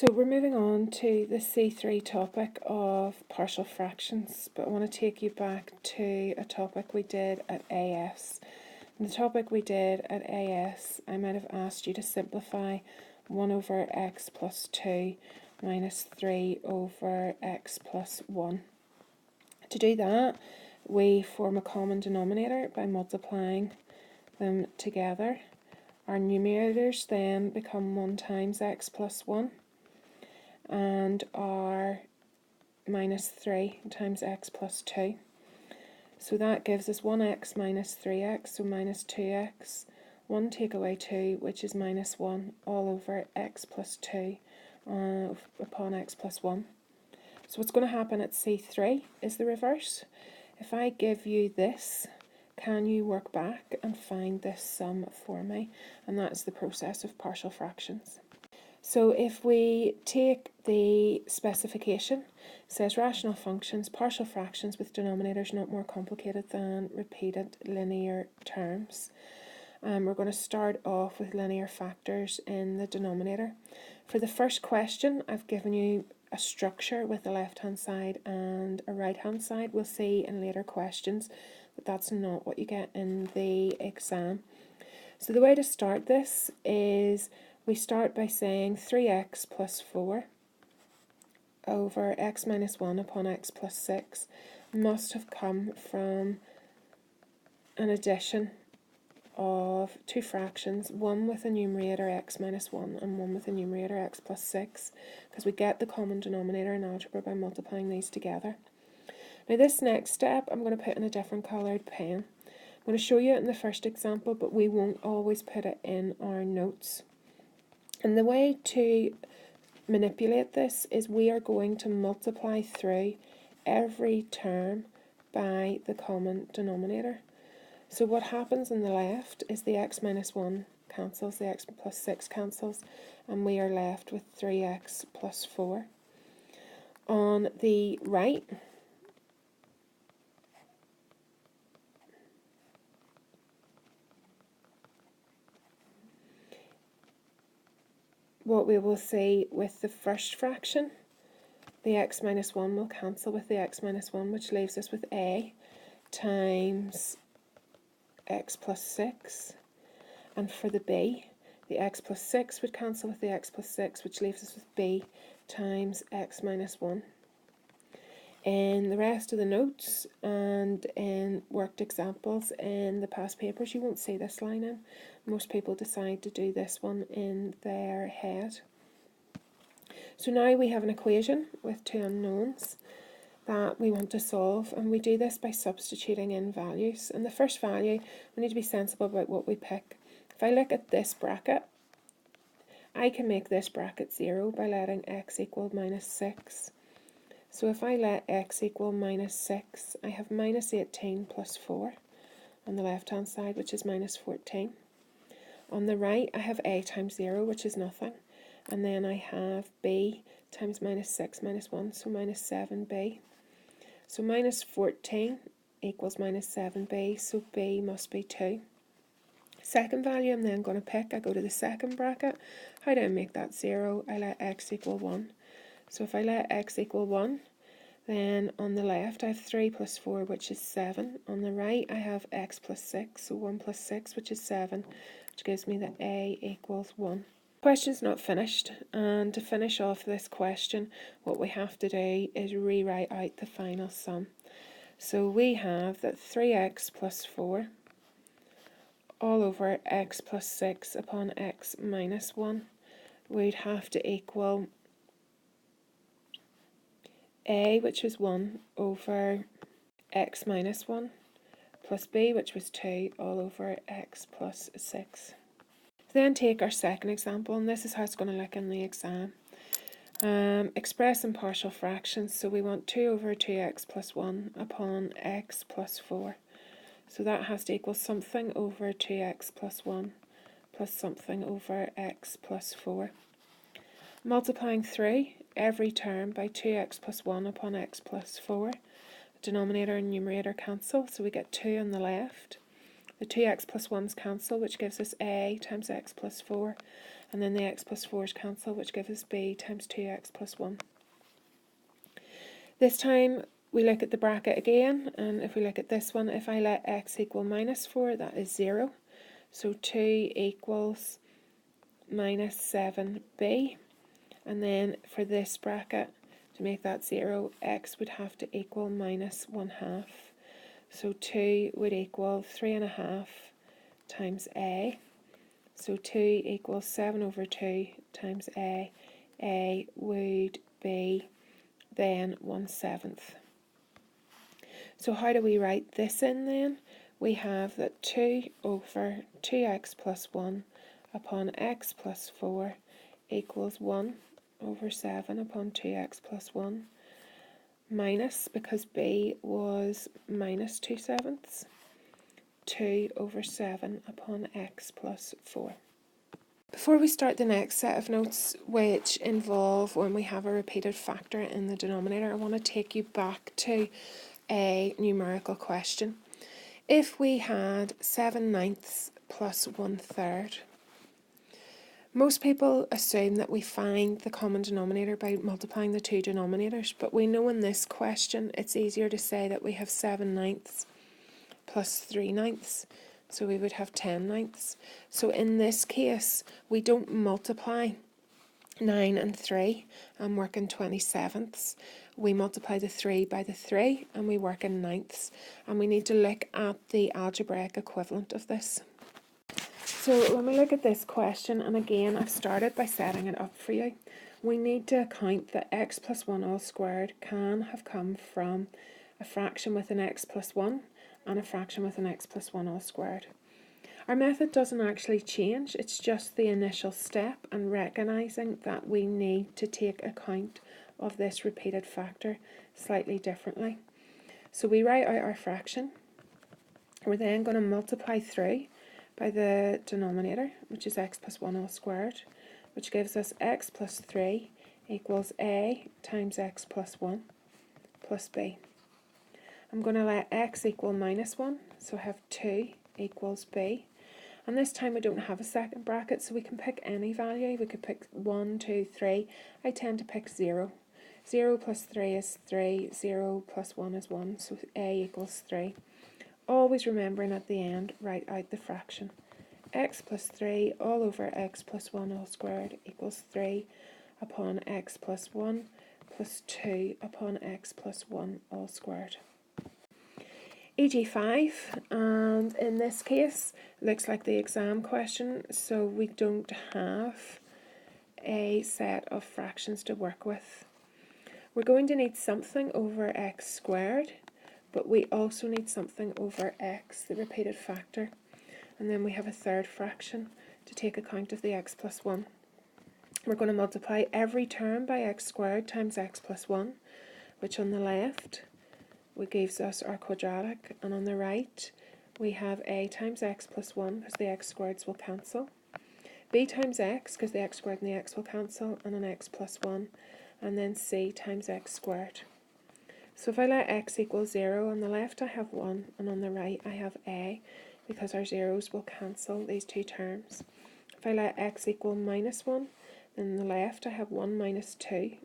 So we're moving on to the C3 topic of partial fractions, but I want to take you back to a topic we did at AS. In the topic we did at AS, I might have asked you to simplify 1 over x plus 2 minus 3 over x plus 1. To do that, we form a common denominator by multiplying them together. Our numerators then become 1 times x plus 1, and our minus 3 times x plus 2. So that gives us 1x minus 3x, so minus 2x. 1 take away 2, which is minus 1, all over x plus 2 upon x plus 1. So what's going to happen at C3 is the reverse. If I give you this, can you work back and find this sum for me? And that's the process of partial fractions. So if we take the specification, it says rational functions, partial fractions with denominators not more complicated than repeated linear terms. We're going to start off with linear factors in the denominator. For the first question, I've given you a structure with a left-hand side and a right-hand side. We'll see in later questions that that's not what you get in the exam. So the way to start this is we start by saying 3x plus 4 over x minus 1 upon x plus 6 must have come from an addition of two fractions, one with a numerator x minus 1 and one with a numerator x plus 6, because we get the common denominator in algebra by multiplying these together. Now this next step I'm going to put in a different coloured pen. I'm going to show you it in the first example, but we won't always put it in our notes. And the way to manipulate this is we are going to multiply through every term by the common denominator. So what happens on the left is the x minus 1 cancels, the x plus 6 cancels, and we are left with 3x plus 4. On the right, what we will see with the first fraction, the x minus 1 will cancel with the x minus 1, which leaves us with a times x plus 6, and for the b, the x plus 6 would cancel with the x plus 6, which leaves us with b times x minus 1. In the rest of the notes and in worked examples in the past papers, you won't see this line in. Most people decide to do this one in their head. So now we have an equation with two unknowns that we want to solve, and we do this by substituting in values. And the first value, we need to be sensible about what we pick. If I look at this bracket, I can make this bracket 0 by letting x equal minus 6. So if I let x equal minus 6, I have minus 18 plus 4 on the left hand side, which is minus 14. On the right, I have a times 0, which is nothing. And then I have b times minus 6 minus 1, so minus 7b. So minus 14 equals minus 7b, so b must be 2. Second value I'm then going to pick, I go to the second bracket. How do I make that 0? I let x equal 1. So if I let x equal 1, then on the left I have 3 plus 4, which is 7. On the right I have x plus 6, so 1 plus 6, which is 7, which gives me that a equals 1. Question's not finished, and to finish off this question, what we have to do is rewrite out the final sum. So we have that 3x plus 4 all over x plus 6 upon x minus 1 would have to equal a, which was 1, over x minus 1, plus b, which was 2, all over x plus 6. Then take our second example, and this is how it's going to look in the exam. Express in partial fractions, so we want 2 over 2x plus 1 upon x plus 4. So that has to equal something over 2x plus 1 plus something over x plus 4. Multiplying through every term by 2x plus 1 upon x plus 4. Denominator and numerator cancel, so we get 2 on the left. The 2x plus 1's cancel, which gives us a times x plus 4. and then the x plus 4's cancel, which gives us b times 2x plus 1. This time we look at the bracket again, and if we look at this one, if I let x equal minus 4, that is 0. So 2 equals minus 7b. And then for this bracket, to make that 0, x would have to equal minus 1/2. So 2 would equal 3.5 times a. So 2 equals 7 over 2 times a. A would be then 1/7. So how do we write this in then? We have that 2 over 2x plus 1 upon x plus 4 equals 1 over 7 upon 2x plus 1 minus, because b was minus 2/7, 2 over 7 upon x plus 4. Before we start the next set of notes, which involve when we have a repeated factor in the denominator, I want to take you back to a numerical question. If we had 7/9 plus 1/3, most people assume that we find the common denominator by multiplying the two denominators, but we know in this question it's easier to say that we have 7/9 plus 3/9, so we would have 10/9. So in this case, we don't multiply 9 and 3 and work in 27ths. We multiply the 3 by the 3 and we work in 9ths, and we need to look at the algebraic equivalent of this. So when we look at this question, and again I've started by setting it up for you, we need to account that x plus 1 all squared can have come from a fraction with an x plus 1 and a fraction with an x plus 1 all squared. Our method doesn't actually change, it's just the initial step and recognising that we need to take account of this repeated factor slightly differently. So we write out our fraction. We're then going to multiply through by the denominator, which is x plus 1 all squared, which gives us x plus 3 equals a times x plus 1 plus b. I'm going to let x equal minus 1, so I have 2 equals b. And this time we don't have a second bracket, so we can pick any value. We could pick 1, 2, 3. I tend to pick 0. 0 plus 3 is 3, 0 plus 1 is 1, so a equals 3. Always remembering at the end, write out the fraction. X plus 3 all over x plus 1 all squared equals 3 upon x plus 1 plus 2 upon x plus 1 all squared. EG5, and in this case, looks like the exam question, so we don't have a set of fractions to work with. We're going to need something over x squared, but we also need something over x, the repeated factor, and then we have a third fraction to take account of the x plus 1. We're going to multiply every term by x squared times x plus 1, which on the left gives us our quadratic, and on the right we have a times x plus 1 because the x squareds will cancel, b times x because the x squared and the x will cancel, and an x plus 1, and then c times x squared. So if I let x equal 0, on the left I have 1, and on the right I have a, because our zeros will cancel these two terms. If I let x equal minus 1, then on the left I have 1 minus 2,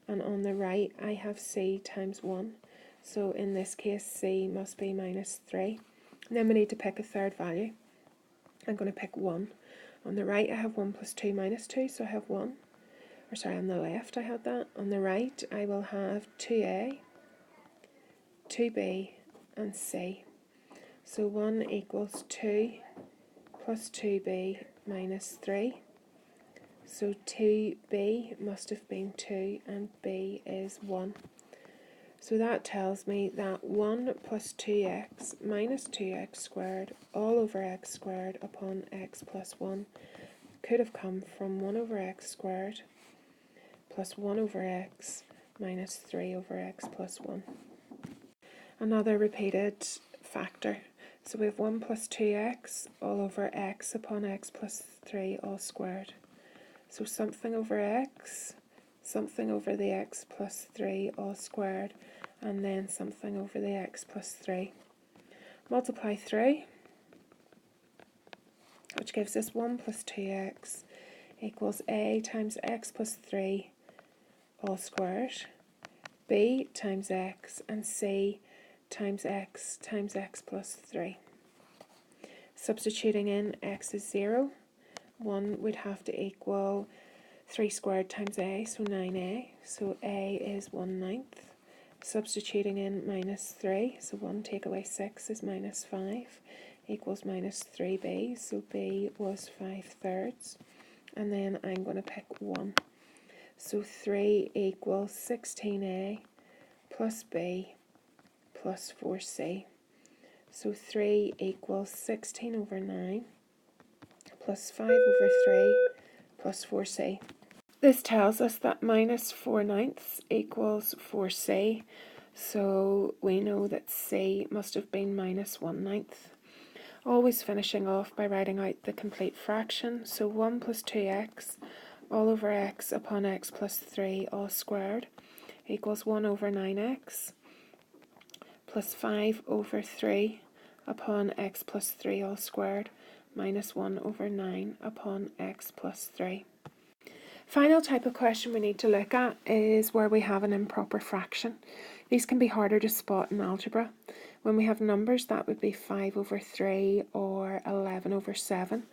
and on the right I have c times 1. So in this case c must be minus 3. And then we need to pick a third value. I'm going to pick 1. On the right I have 1 plus 2 minus 2, so I have 1. Or sorry, on the left I had that. On the right I will have 2a, 2b and c. So 1 equals 2 plus 2b minus 3. So 2b must have been 2 and b is 1. So that tells me that 1 plus 2x minus 2x squared all over x squared upon x plus 1 could have come from 1 over x squared plus 1 over x minus 3 over x plus 1. Another repeated factor. So we have 1 plus 2x all over x upon x plus 3 all squared. So something over x, something over the x plus 3 all squared, and then something over the x plus 3. Multiply through. which gives us 1 plus 2x equals a times x plus 3 all squared, b times x, and c times x plus 3. Substituting in x is 0, 1 would have to equal 3 squared times a, so 9a, so a is 1/9. Substituting in minus 3, so 1 take away 6 is minus 5, equals minus 3b, so b was 5/3. And then I'm going to pick 1. So 3 equals 16a plus b plus 4c. So 3 equals 16 over 9 plus 5 over 3 plus 4c. This tells us that minus 4/9 equals 4c, so we know that c must have been minus 1/9. Always finishing off by writing out the complete fraction, so 1 plus 2x all over x upon x plus 3 all squared equals 1 over 9x plus 5 over 3 upon x plus 3 all squared minus 1 over 9 upon x plus 3. Final type of question we need to look at is where we have an improper fraction. These can be harder to spot in algebra. When we have numbers, that would be 5 over 3 or 11 over 7.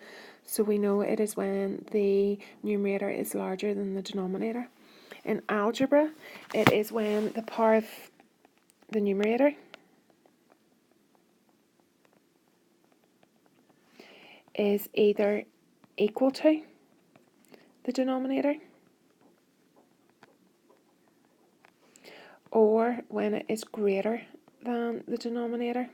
So we know it is when the numerator is larger than the denominator. In algebra, it is when the power of the numerator is either equal to the denominator or when it is greater than the denominator.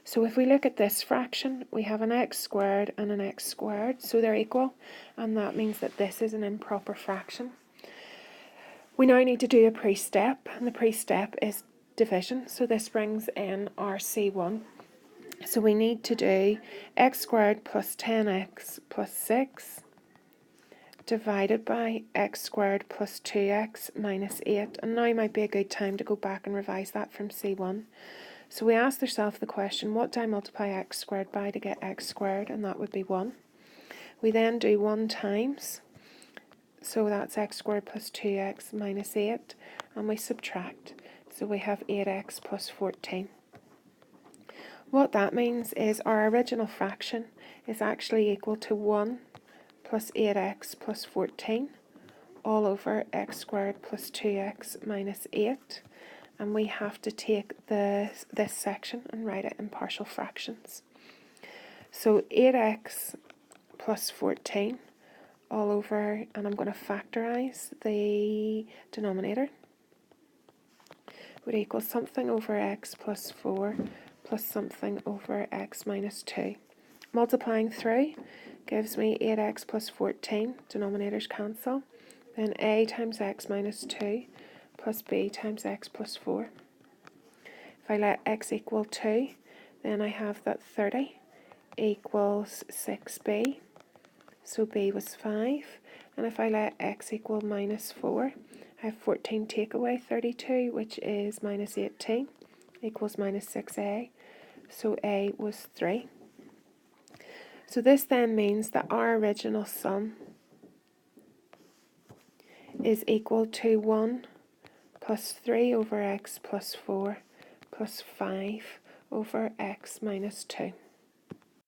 So if we look at this fraction, we have an x squared and an x squared, so they're equal, and that means that this is an improper fraction. We now need to do a pre-step, and the pre-step is division, so this brings in our C1. So we need to do x squared plus 10x plus 6 divided by x squared plus 2x minus 8. And now might be a good time to go back and revise that from C1. So we asked ourselves the question, what do I multiply x squared by to get x squared? And that would be 1. We then do 1 times, so that's x squared plus 2x minus 8, and we subtract. So we have 8x plus 14. What that means is our original fraction is actually equal to 1 plus 8x plus 14 all over x squared plus 2x minus 8. And we have to take this section and write it in partial fractions. So 8x plus 14 all over, and I'm going to factorize the denominator, would equal something over x plus 4 plus something over x minus 2. Multiplying through gives me 8x plus 14, denominators cancel, then a times x minus 2 plus b times x plus 4. If I let x equal 2, then I have that 30 equals 6b, so b was 5. And if I let x equal minus 4, I have 14 take away 32, which is minus 18, equals minus 6a, so a was 3. So this then means that our original sum is equal to 1 plus 3 over x plus 4 plus 5 over x minus 2.